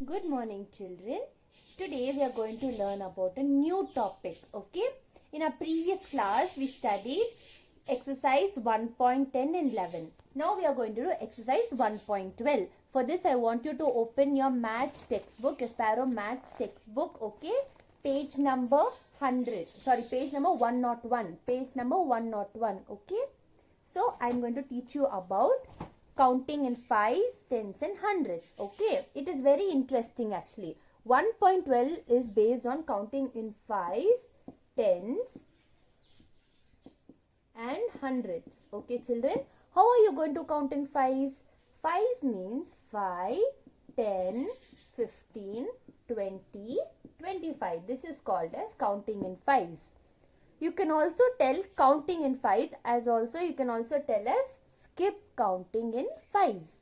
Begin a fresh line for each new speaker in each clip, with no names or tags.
Good morning, children. Today we are going to learn about a new topic. Okay. In our previous class we studied exercise 1.10 and 11. Now we are going to do exercise 1.12. For this I want you to open your maths textbook, your Sparrow maths textbook. Okay. Page number 100. Sorry, page number 101. Page number 101. Okay. So I am going to teach you about counting in fives, tens and hundreds. Okay, it is very interesting actually. 1.12 is based on counting in fives, tens and hundreds. Okay, children, how are you going to count in fives? Fives means 5, 10, 15, 20, 25. This is called as counting in fives. You can also tell counting in fives as also you can also tell as skip counting in fives.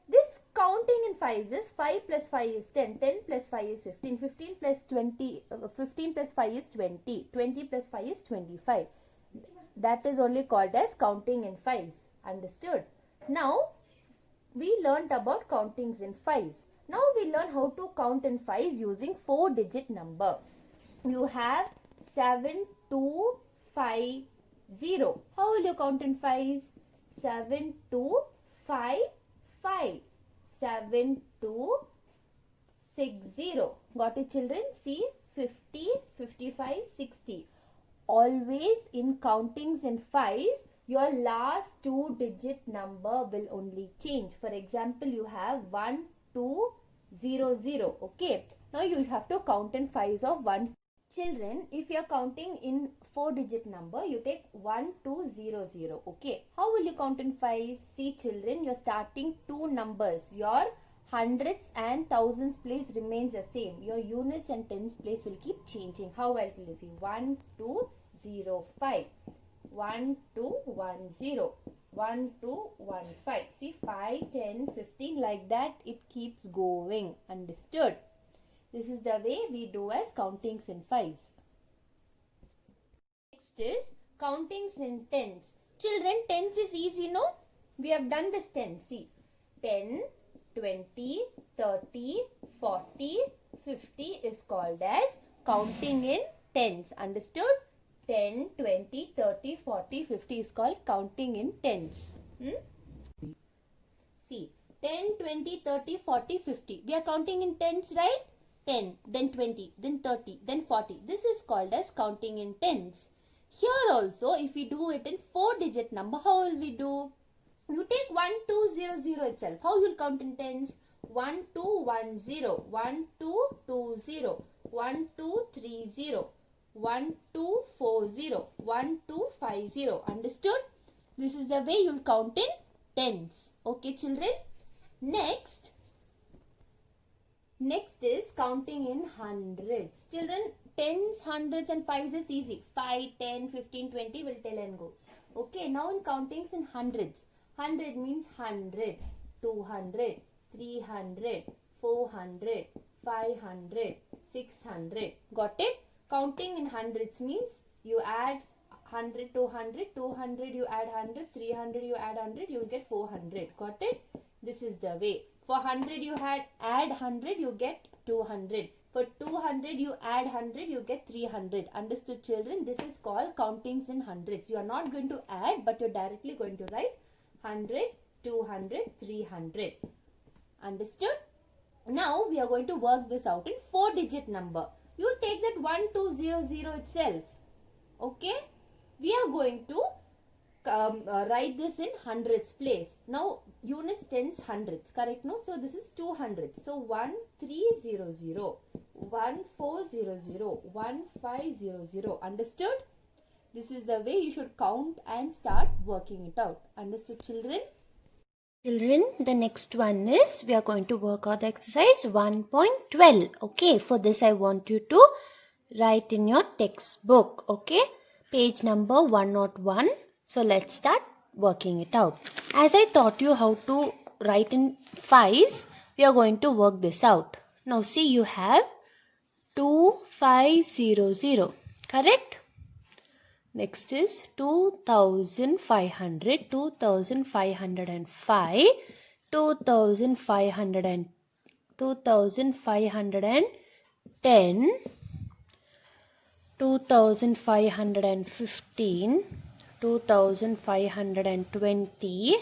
This counting in fives is 5 plus 5 is 10, 10 plus 5 is 15, 15 plus 20, 15 plus 5 is 20, 20 plus 5 is 25. That is only called as counting in fives. Understood? Now, we learnt about countings in fives. Now, we learn how to count in fives using 4-digit number. You have 7250. How will you count in fives? 7255. 7260. Got it, children? See, 50, 55, 60. Always in countings in fives, your last 2-digit number will only change. For example, you have 1200. Okay. Now you have to count in fives of 1. Children, if you are counting in 4-digit number, you take 1200. Okay. How will you count in fives? See, children, you are starting two numbers. Your hundreds and thousands place remains the same. Your units and tens place will keep changing. How well will you see? 1205, 1210, 1215. See, 5, 10, 15, like that it keeps going. Understood? This is the way we do as countings in fives. Next is countings in tens. Children, tens is easy, no? We have done this 10. See, 10, 20, 30, 40, 50 is called as counting in tens. Understood? 10, 20, 30, 40, 50 is called counting in tens. See, 10, 20, 30, 40, 50. We are counting in tens, right? 10, then 20, then 30, then 40. This is called as counting in tens. Here also, if we do it in 4-digit number, how will we do? You take 1200 itself. How you will count in tens? 1210, 1220, 1230, 1240, 1250. Understood? This is the way you will count in tens. Okay, children? Next is counting in hundreds. Children, tens, hundreds and fives is easy. 5, 10, 15, 20 will tell and go. Okay, now in countings in hundreds. 100 means 100, 200, 300, 400, 500, 600. Got it? Counting in hundreds means you add 100 to 100, 200 you add 100, 300 you add 100, you will get 400. Got it? This is the way. For 100 you add 100, you get 200. For 200 you add 100, you get 300. Understood, children? This is called countings in hundreds. You are not going to add, but you are directly going to write 100, 200, 300. Understood? Now we are going to work this out in 4-digit number. You take that 1200 itself. Okay? We are going to write this in hundreds place. Now units, tens, hundreds. Correct? No? So this is 200. So 1300, 1400, 1500. Understood? This is the way you should count and start working it out. Understood, children? Children, the next one is we are going to work out the exercise 1.12. Okay, for this I want you to write in your textbook. Okay, page number 101. So let's start working it out. As I taught you how to write in fives, we are going to work this out. Now see, you have 2500. Correct? Next is 2500, 2505, 2505, 2510, 2515, 2520,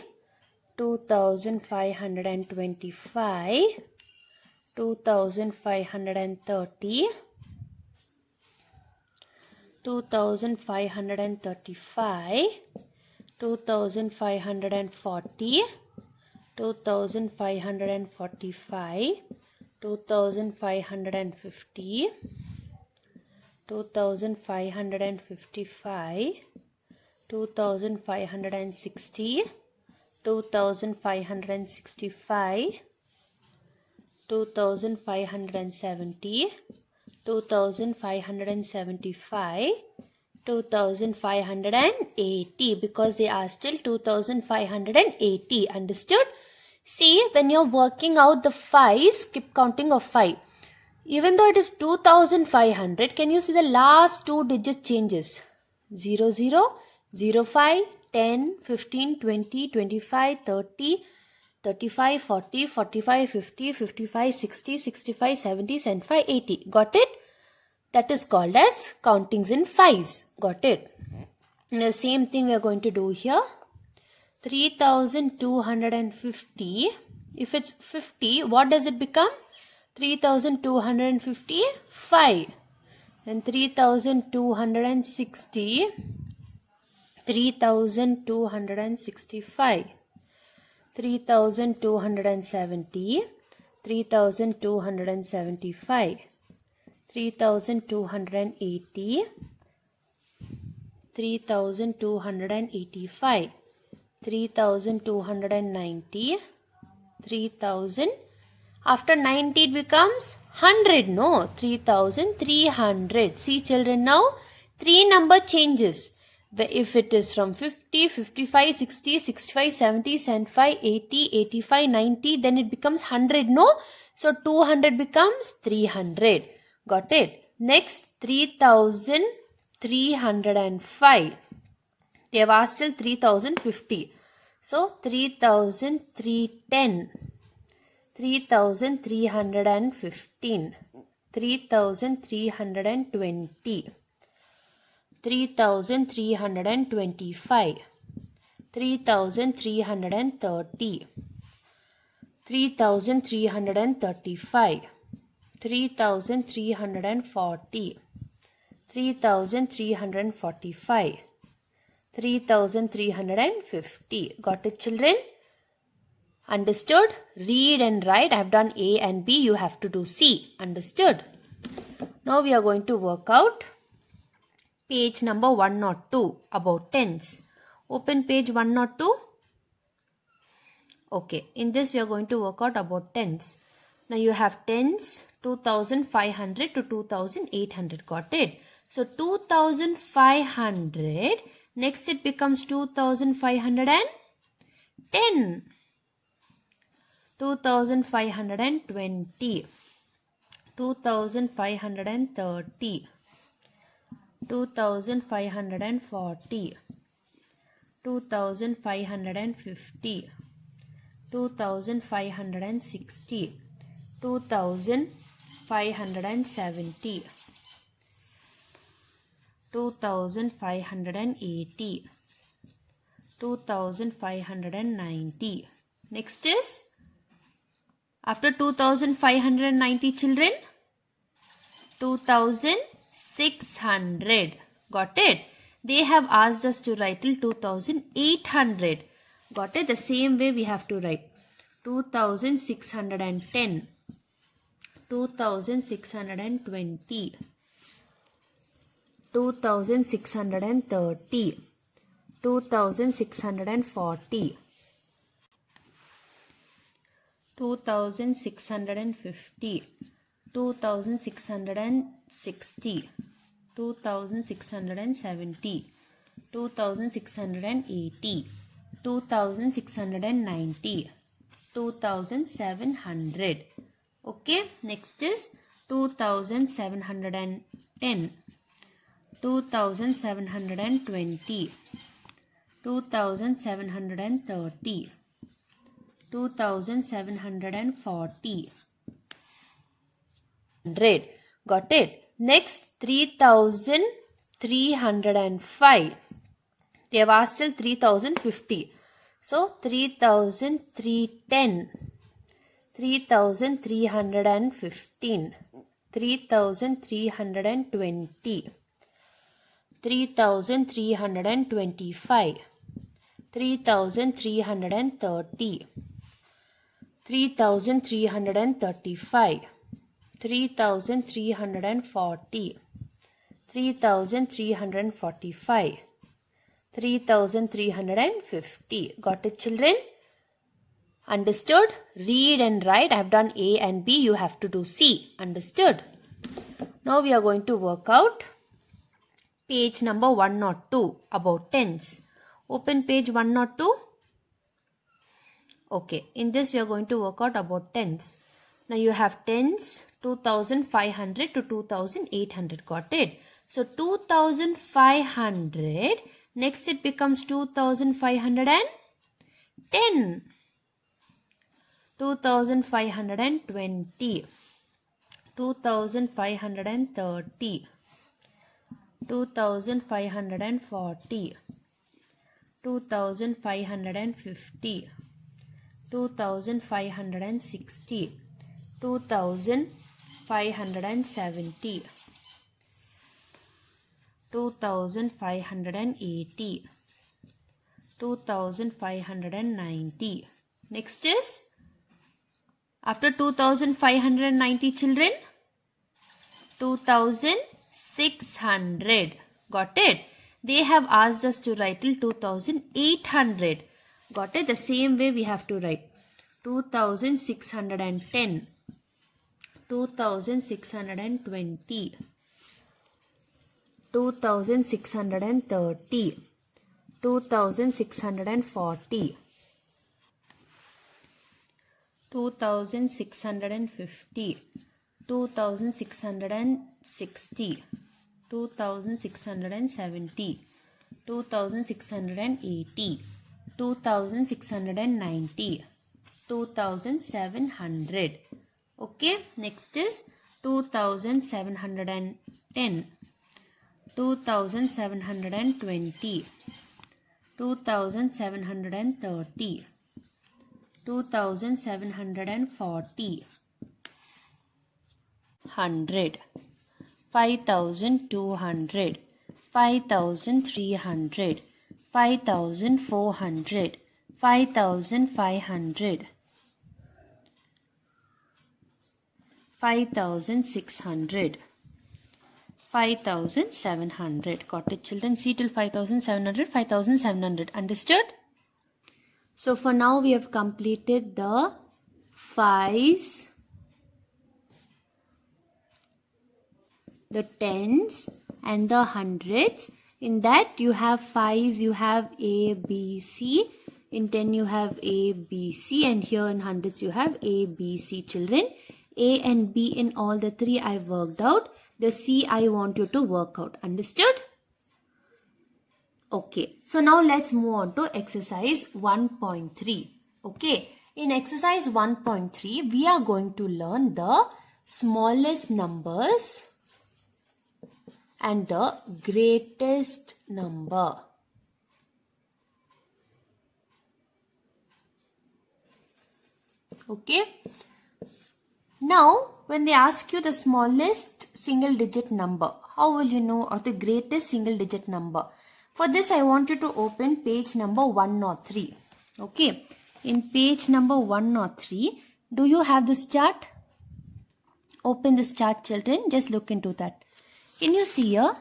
2525, 2530, 2535, 2540, 2545, 2550, 2555, 2560, 2565, 2570, 2575, 2580, because they are still 2580. Understood? See, when you're working out the 5s, keep counting of 5. Even though it is 2500, can you see the last 2 digit changes? 00, 05, 10, 15, 20, 25, 30, 35, 40, 45, 50, 55, 60, 65, 70, 75, 80. Got it? That is called as countings in 5s. Got it? And the same thing we are going to do here. 3250. If it's 50, what does it become? 3255. And 3260. 3265. 3270. 3275. 3280. 3285. 3290, 3000. After 90 it becomes 100, no? 3300. See children, now 3 number changes. If it is from 50, 55, 60, 65, 70, 75, 80, 85, 90, then it becomes 100, no? So 200 becomes 300. Got it? Next, 3305. They have asked till 3050. So 3310, 3315, 3320, 3325, 3330, 3335, 3340, 3345, 3350. Got it, children? Understood? Read and write. I have done A and B. You have to do C. Understood? Now we are going to work out page number 102 about tens. Open page 102. Okay. In this we are going to work out about tens. Now you have tens 2500 to 2800. Got it? So 2500. Next it becomes 2510, 2520, 2530, 2540, 2550, 2560, 2570, 2580, 2590. Next is, after 2590 children, 2600. Got it? They have asked us to write till 2800. Got it? The same way we have to write 2610, 2620, 2630, 2640, 2650, 2660, 2670, 2680, 2690, 2700. Okay, next is 2710, 2720, 2730, 2740, 100. Got it? Next, 3,305. They have asked till 3,050. So, 3,310. 3,315. 3,320. 3,325. 3,330. 3,335. 3,340. 3,345. 3,350. Got it, children? Understood? Read and write. I have done A and B. You have to do C. Understood? Now we are going to work out page number 102 about tens. Open page 102. Okay. In this we are going to work out about tens. Now you have tens 2,500 to 2,800. Got it? So 2,500. Next it becomes 2,510. 2,520. 2,530. 2,540. 2,550. 2,560. 2,570. 2,580. 2,590. Next is, after 2,590 children, 2,600. Got it? They have asked us to write till 2,800. Got it? The same way we have to write 2,610. 2,620. 2,630. 2,640. 2,650. 2,660. 2,670. 2,680. 2,690. 2,700. Okay, next is 2,710. 2,720. 2,730. 2,740. 100. 5,200. 5,300. 5,400. 5,500. 5,600. 5,700. Got it, children? See till 5,700. 5,700. Understood? So for now we have completed the fives, the tens and the hundreds. In that you have fives, you have A, B, C. In 10 you have A, B, C, and here in hundreds you have A, B, C, children. A and B in all the three I worked out. The C I want you to work out. Understood? Okay. So now let's move on to exercise 1.3. Okay. In exercise 1.3, we are going to learn the smallest numbers and the greatest number. Okay. Now, when they ask you the smallest single digit number, how will you know, or the greatest single digit number? For this, I want you to open page number 103. Okay. In page number 103, do you have this chart? Open this chart, children. Just look into that. Can you see here?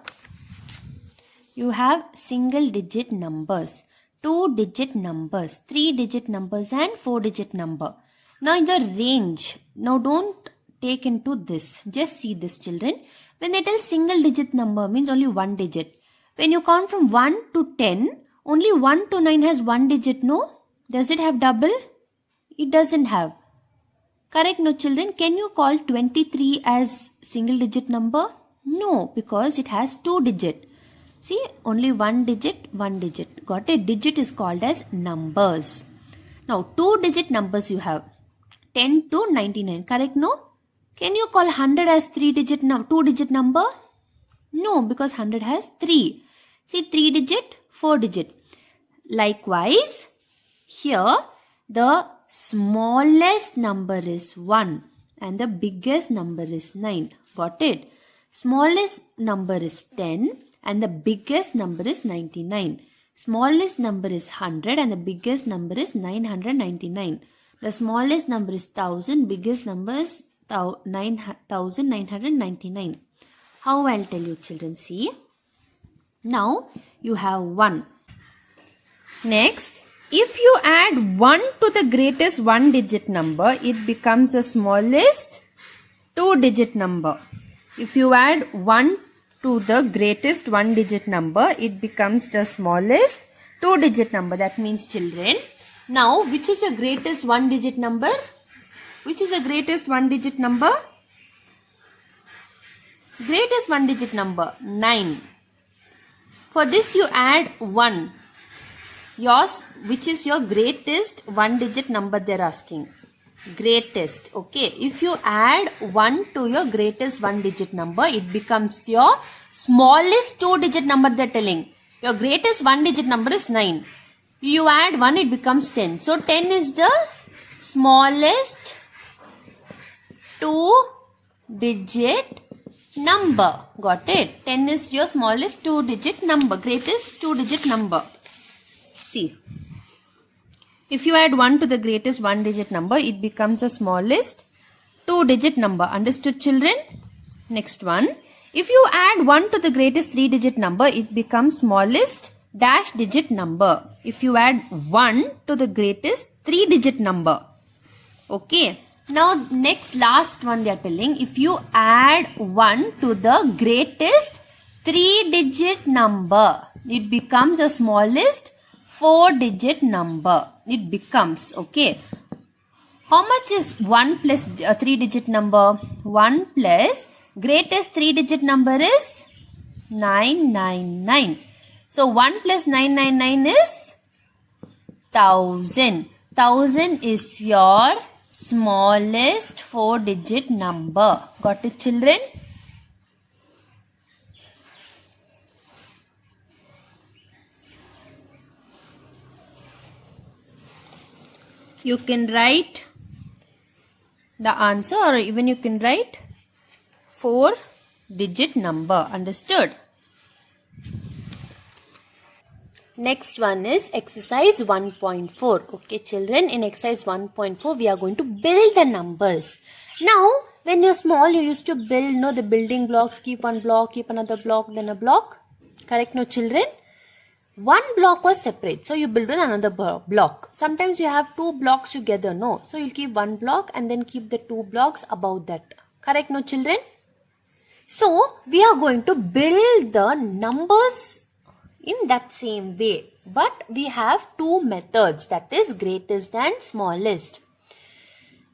You have single digit numbers, 2-digit numbers, 3-digit numbers and 4-digit number. Now in the range, now don't take into this. Just see this, children. When they tell single digit number means only one digit. When you count from 1 to 10, only 1 to 9 has one digit, no? Does it have double? It doesn't have. Correct, no, children? Can you call 23 as single digit number? No, because it has 2 digit. See, only one digit, one digit. Got it? Digit is called as numbers. Now, 2-digit numbers you have. 10 to 99. Correct, no? Can you call 100 as 2-digit number? No, because 100 has 3. See, 3-digit, 4-digit. Likewise, here the smallest number is 1 and the biggest number is 9. Got it? Smallest number is 10 and the biggest number is 99. Smallest number is 100 and the biggest number is 999. The smallest number is 1000, biggest number is 9999. How I'll tell you, children? See, now you have 1. Next, if you add 1 to the greatest 1-digit number, it becomes the smallest 2-digit number. If you add 1 to the greatest 1-digit number, it becomes the smallest 2-digit number. That means, children, now which is the greatest 1-digit number? Which is the greatest 1-digit number? Greatest 1-digit number, 9. For this you add 1. Yours, which is your greatest 1-digit number they're asking. Greatest. Okay. If you add 1 to your greatest 1-digit number, it becomes your smallest 2-digit number they're telling. Your greatest 1-digit number is 9. You add 1, it becomes 10. So 10 is the smallest 2-digit number. Got it? 10 is your smallest 2-digit number. Greatest 2-digit number. See. If you add 1 to the greatest 1-digit number, it becomes the smallest 2-digit number. Understood, children? Next one. If you add 1 to the greatest 3-digit number, it becomes smallest dash digit number. If you add 1 to the greatest 3-digit number. Okay. Now, next last one they are telling. If you add 1 to the greatest 3-digit number, it becomes the smallest 4-digit number. It becomes, okay. How much is 1 plus a 3-digit number? 1 plus greatest 3-digit number is 999. So 1 plus 999 is 1000. 1000 is your smallest 4-digit number. Got it, children? You can write the answer, or even you can write 4-digit number. Understood? Next one is exercise 1.4. Okay, children, in exercise 1.4, we are going to build the numbers. Now, when you're small, you used to build, the building blocks, keep one block, keep another block, then a block. Correct, no, children? One block was separate, so you build with another block. Sometimes you have 2 blocks together, no? So you'll keep one block and then keep the 2 blocks above that. Correct, no, children? So we are going to build the numbers in that same way. But we have 2 methods, that is greatest and smallest.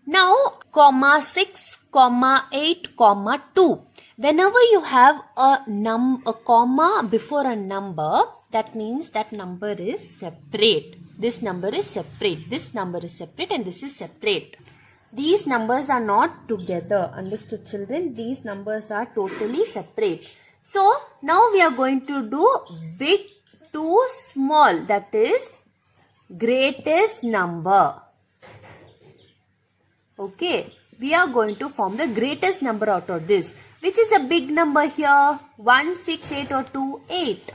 Now, comma 6, comma 8, comma 2. Whenever you have a comma before a number, that means that number is separate. This number is separate. This number is separate and this is separate. These numbers are not together. Understood, children? These numbers are totally separate. So, now we are going to do big to small. That is greatest number. Okay. We are going to form the greatest number out of this. Which is a big number here? 1, 6, 8 or 2? 8.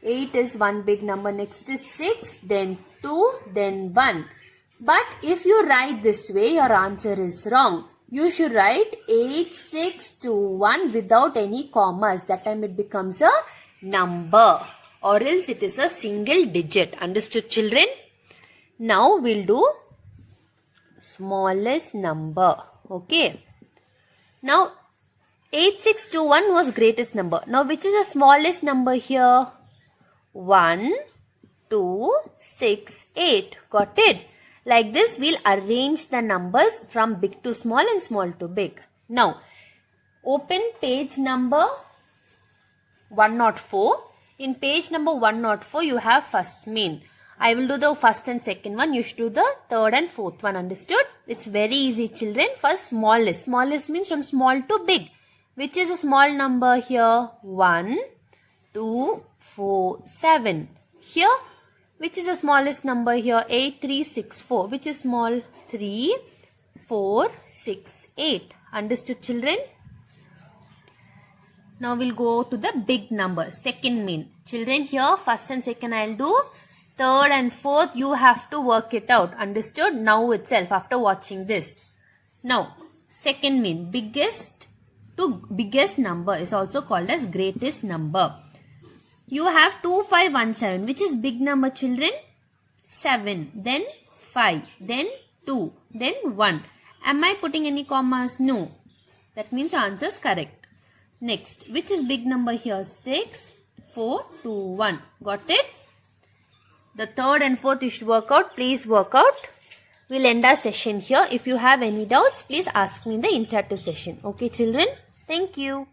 8 is one big number. Next is 6, then 2, then 1. But if you write this way, your answer is wrong. You should write 8, 6, 2, 1 without any commas. That time it becomes a number. Or else it is a single digit. Understood, children? Now we'll do smallest number. Okay. Now 8621 was greatest number. Now which is the smallest number here? 1, 2, 6, 8. Got it? Like this, we'll arrange the numbers from big to small and small to big. Now, open page number 104. In page number 104, you have first main. I will do the first and second one. You should do the third and fourth one. Understood? It's very easy, children. First, smallest. Smallest means from small to big. Which is a small number here? 1, 2, 4, 7. Here, which is the smallest number here? 8, 3, 6, 4. Which is small? 3, 4, 6, 8. Understood, children? Now we'll go to the big number, second mean. Children, here first and second I'll do. Third and fourth you have to work it out. Understood? Now itself after watching this. Now, second mean, biggest to biggest number is also called as greatest number. You have 2517. Which is big number, children? 7, then 5, then 2, then 1. Am I putting any commas? No. That means your answer is correct. Next, which is big number here? 6, 4, 2, 1. Got it? The third and fourth you should work out. Please work out. We'll end our session here. If you have any doubts, please ask me in the interactive session. Okay, children? Thank you.